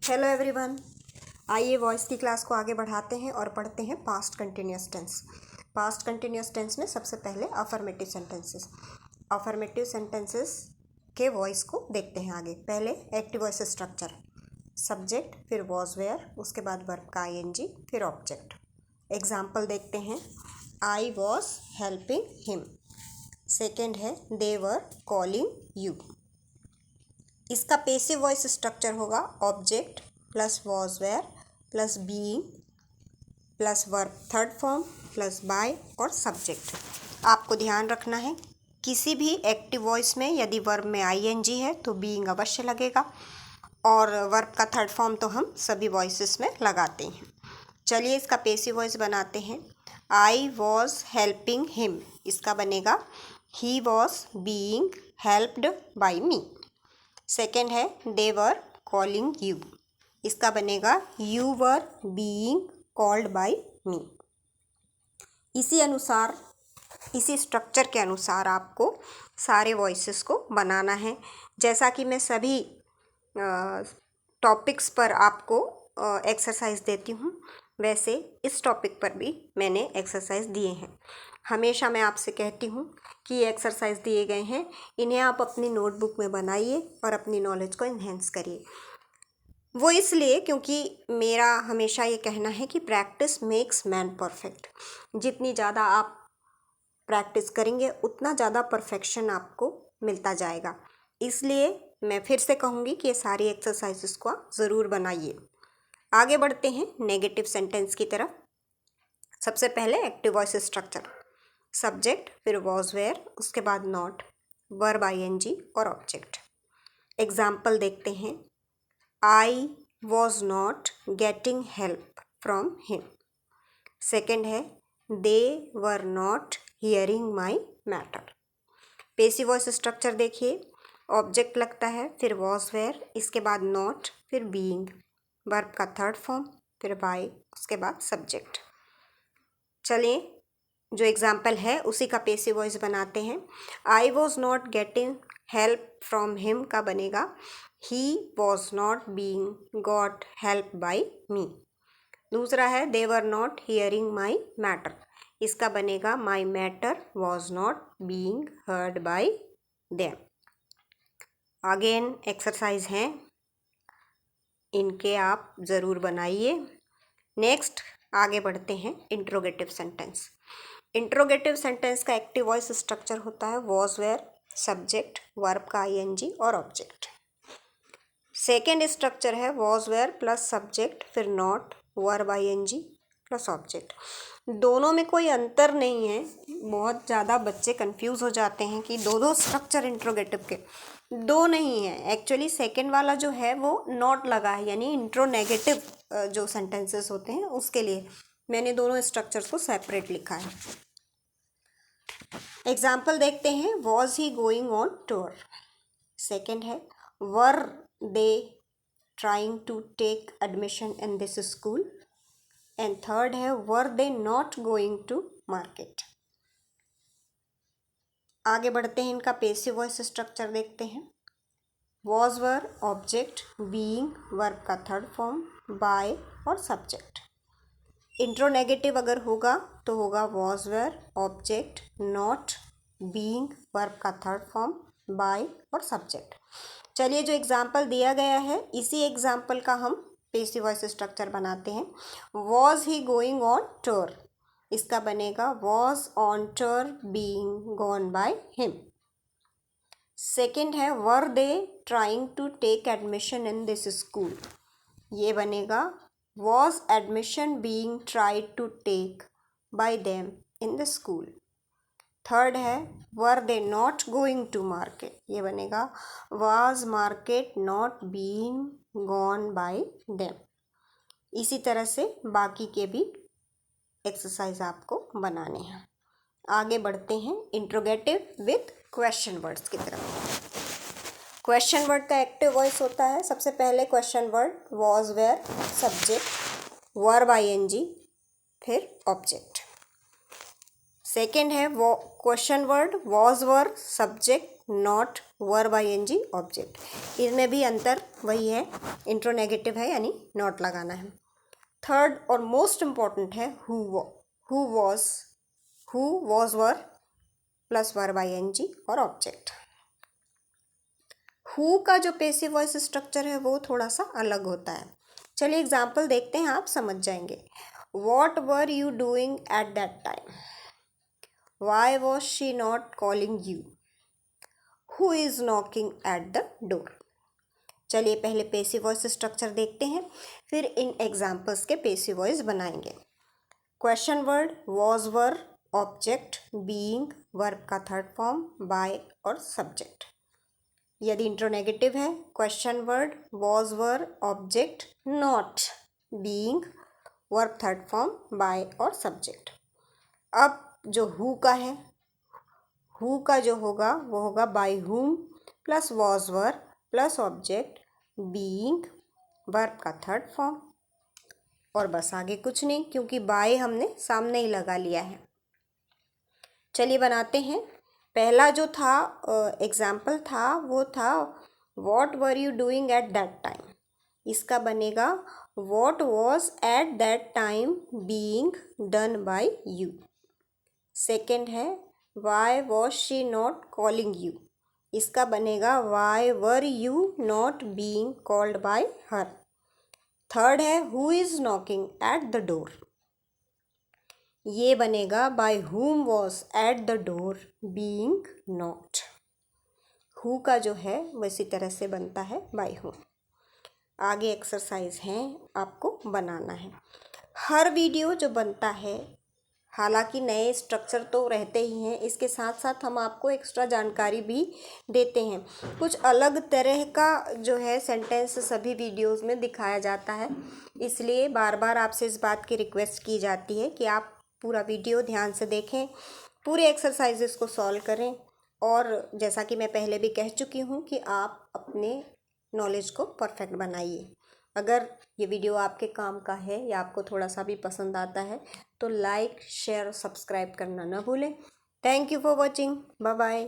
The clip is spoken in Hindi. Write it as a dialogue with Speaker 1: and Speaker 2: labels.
Speaker 1: Hello everyone. आइए वॉइस की क्लास को आगे बढ़ाते हैं और पढ़ते हैं past continuous tense. Past continuous tense में सबसे पहले अफर्मेटिव सेंटेंसेस के वॉइस को देखते हैं। आगे पहले एक्टिव वॉइस स्ट्रक्चर, सब्जेक्ट, फिर वॉज वेयर, उसके बाद वर्ब का आईएनजी, फिर ऑब्जेक्ट। एग्जाम्पल देखते हैं। I was helping him. Second है दे वर कॉलिंग यू। इसका पेसिव वॉइस स्ट्रक्चर होगा object plus was were plus being plus verb third form plus by और सब्जेक्ट। आपको ध्यान रखना है, किसी भी एक्टिव वॉइस में यदि वर्ब में आईएनजी है तो बीइंग अवश्य लगेगा और वर्ब का थर्ड फॉर्म तो हम सभी वॉइसेस में लगाते हैं। चलिए इसका पेसिव वॉइस बनाते हैं। आई वॉज हेल्पिंग हिम, इसका बनेगा he was being helped by me. Second है दे वर कॉलिंग यू, इसका बनेगा you were being called by me. इसी स्ट्रक्चर के अनुसार आपको सारे वॉइसेस को बनाना है। जैसा कि मैं सभी टॉपिक्स पर आपको एक्सरसाइज देती हूँ, वैसे इस टॉपिक पर भी मैंने एक्सरसाइज दिए हैं। हमेशा मैं आपसे कहती हूँ कि ये एक्सरसाइज दिए गए हैं, इन्हें आप अपनी नोटबुक में बनाइए और अपनी नॉलेज को इन्हेंस करिए। वो इसलिए क्योंकि मेरा हमेशा ये कहना है कि प्रैक्टिस मेक्स मैन परफेक्ट। जितनी ज़्यादा आप प्रैक्टिस करेंगे उतना ज़्यादा परफेक्शन आपको मिलता जाएगा। इसलिए मैं फिर से कहूँगी कि ये सारी एक्सरसाइजेस को आप ज़रूर बनाइए। आगे बढ़ते हैं नेगेटिव सेंटेंस की तरफ। सबसे पहले एक्टिव वॉइस स्ट्रक्चर, सब्जेक्ट, फिर वॉज वेयर, उसके बाद नॉट, वर्ब आईएनजी और ऑब्जेक्ट। एग्जाम्पल देखते हैं। I was not getting help from him. Second है they were not hearing my matter. Passive voice structure देखिए, ऑब्जेक्ट लगता है, फिर वॉज वेयर, इसके बाद नॉट, फिर बीइंग, वर्ब का थर्ड फॉर्म, फिर बाय, उसके बाद सब्जेक्ट। चलिए जो एग्जाम्पल है उसी का पेसिव वॉइस बनाते हैं। I was not getting help from him का बनेगा he was not being got help by me. दूसरा है they were not hearing my matter, इसका बनेगा my matter was not being heard by them. Again exercise हैं, इनके आप ज़रूर बनाइए। नेक्स्ट आगे बढ़ते हैं इंट्रोगेटिव सेंटेंस। इंट्रोगेटिव सेंटेंस का एक्टिव वॉइस स्ट्रक्चर होता है वॉज वेयर, सब्जेक्ट, वर्ब का आईएनजी और ऑब्जेक्ट। सेकेंड स्ट्रक्चर है वॉज वेयर प्लस सब्जेक्ट, फिर not, verb ING plus object. दोनों में कोई अंतर नहीं है। बहुत ज़्यादा बच्चे कंफ्यूज हो जाते हैं कि दो स्ट्रक्चर इंट्रोगेटिव के, दो नहीं है। एक्चुअली सेकेंड वाला जो है वो नॉट लगा है, यानी इंट्रोनेगेटिव जो सेंटेंसेस होते हैं उसके लिए मैंने दोनों स्ट्रक्चर्स को सेपरेट लिखा है। एग्जाम्पल देखते हैं। Was he going on tour. Second है were they trying to take admission in this school. And third है were they not going to market. आगे बढ़ते हैं, इनका पेसिव वॉइस स्ट्रक्चर देखते हैं। Was were object, being verb का थर्ड फॉर्म, बाय और सब्जेक्ट। इंट्रोनेगेटिव अगर होगा तो होगा was were object, not, being verb का थर्ड फॉर्म, बाय और सब्जेक्ट। चलिए जो एग्जाम्पल दिया गया है इसी एग्जाम्पल का हम पेसिव वॉइस स्ट्रक्चर बनाते हैं। Was he going on tour, इसका बनेगा was on tour being gone by him. Second है were they trying to take admission in this school, ये बनेगा was admission being tried to take by them in the school. Third है were they not going to market, ये बनेगा was market not being gone by them। इसी तरह से बाकी के भी एक्सरसाइज आपको बनाने हैं। आगे बढ़ते हैं इंट्रोगेटिव विथ क्वेश्चन वर्ड्स की तरफ। क्वेश्चन वर्ड का एक्टिव वॉइस होता है। सबसे पहले question word was were, subject, verb ING, फिर ऑब्जेक्ट। सेकेंड है वो question word was were, subject, not verb ING object. इनमें भी अंतर वही है, इंट्रोनेगेटिव है यानी नॉट लगाना है। थर्ड और मोस्ट इम्पॉर्टेंट है who was were plus verb ING और ऑब्जेक्ट। हु का जो पैसिव वॉइस स्ट्रक्चर है वो थोड़ा सा अलग होता है। चलिए एग्जाम्पल देखते हैं, आप समझ जाएंगे। What were you doing at that time, Y was she not calling you, who is knocking at the door. चलिए पहले पैसिव वॉइस स्ट्रक्चर देखते हैं, फिर इन एग्जाम्पल्स के पैसिव वॉइस बनाएंगे। Question word was were, object being, verb का थर्ड फॉर्म बाय और सब्जेक्ट। यदि इंट्रोनेगेटिव है, question word was were, object not, being, verb third form by और सब्जेक्ट। अब जो हु का है, हु का जो होगा वो होगा by whom plus was were plus object being, verb का थर्ड फॉर्म, और बस आगे कुछ नहीं क्योंकि बाय हमने सामने ही लगा लिया है। चलिए बनाते हैं। पहला जो था एग्जाम्पल था वो था what were you doing at that time. इसका बनेगा what was at that time being done by you. Second है why was she not calling you. इसका बनेगा why were you not being called by her. Third है who is knocking at the door. ये बनेगा by whom was at the door being not. Who का जो है वो इसी तरह से बनता है बाय हुम। आगे एक्सरसाइज हैं, आपको बनाना है। हर वीडियो जो बनता है, हालांकि नए स्ट्रक्चर तो रहते ही हैं, इसके साथ साथ हम आपको एक्स्ट्रा जानकारी भी देते हैं। कुछ अलग तरह का जो है सेंटेंस सभी वीडियोस में दिखाया जाता है, इसलिए बार बार आपसे इस बात की रिक्वेस्ट की जाती है कि आप पूरा वीडियो ध्यान से देखें, पूरे एक्सरसाइजेस को सॉल्व करें, और जैसा कि मैं पहले भी कह चुकी हूँ कि आप अपने नॉलेज को परफेक्ट बनाइए। अगर ये वीडियो आपके काम का है या आपको थोड़ा सा भी पसंद आता है तो लाइक, शेयर और सब्सक्राइब करना ना भूलें। Thank you for watching. Bye bye.